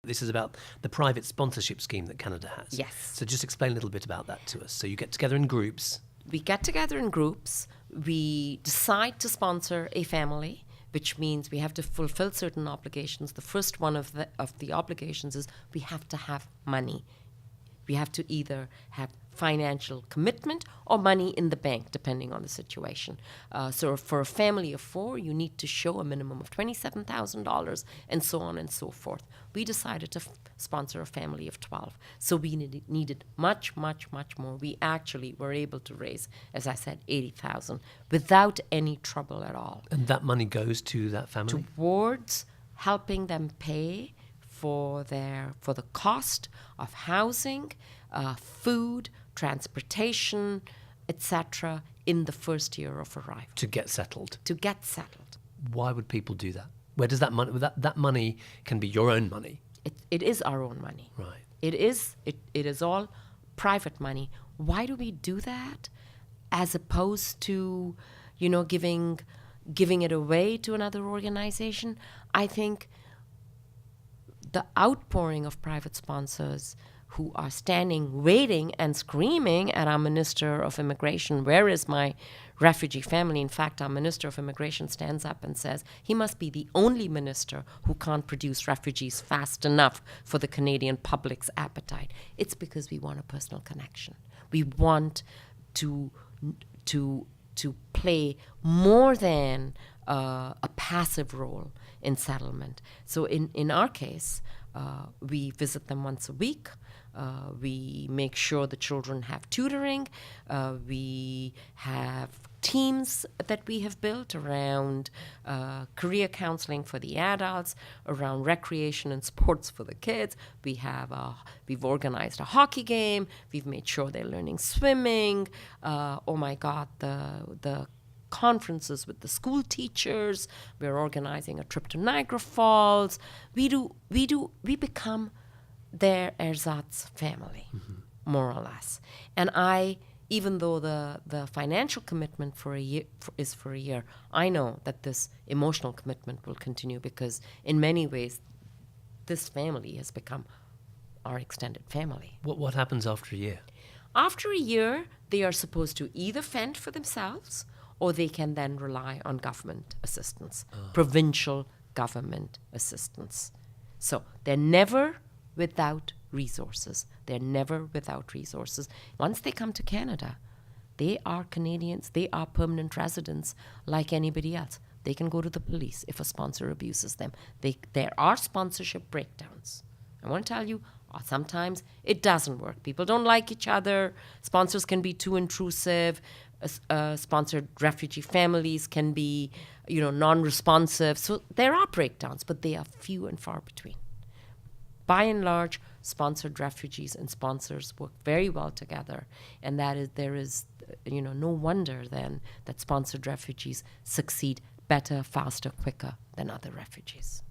This is about the private sponsorship scheme that Canada has. Yes. So just explain a little bit about that to us. So you get together in groups. We get together in groups. We decide to sponsor a family, which means we have to fulfill certain obligations. The first one of the obligations is we have to have money. We have to either have financial commitment or money in the bank, depending on the situation. So for a family of 4, you need to show a minimum of $27,000 and so on and so forth. We decided to sponsor a family of 12. So we needed much, much, much more. We actually were able to raise, as I said, $80,000 without any trouble at all. And that money goes to that family? Towards helping them pay for the cost of housing, food, transportation, etc. in the first year of arrival. To get settled. To get settled. Why would people do that? Where does that money? That money can be your own money. It is our own money. Right. It is all private money. Why do we do that, as opposed to, giving it away to another organization? I think the outpouring of private sponsors who are standing, waiting and screaming at our Minister of Immigration, where is my refugee family? In fact, our Minister of Immigration stands up and says he must be the only minister who can't produce refugees fast enough for the Canadian public's appetite. It's because we want a personal connection. We want to play more than a passive role in settlement. So in our case, we visit them once a week. We make sure the children have tutoring. We have teams that we have built around career counseling for the adults, around recreation and sports for the kids. We've organized a hockey game. We've made sure they're learning swimming. Oh my God, the conferences with the school teachers. We're organizing a trip to Niagara Falls. We become their ersatz family, more or less. And even though the financial commitment for a year is for a year, I know that this emotional commitment will continue, because in many ways, this family has become our extended family. What happens after a year? After a year, they are supposed to either fend for themselves, or they can then rely on government assistance, provincial government assistance. So they're never without resources. They're never without resources. Once they come to Canada, they are Canadians, they are permanent residents like anybody else. They can go to the police if a sponsor abuses them. There are sponsorship breakdowns. I want to tell you, sometimes it doesn't work. People don't like each other. Sponsors can be too intrusive. Sponsored refugee families can be, non-responsive. So there are breakdowns, but they are few and far between. By and large, sponsored refugees and sponsors work very well together, and there is no wonder then that sponsored refugees succeed better, faster, quicker than other refugees.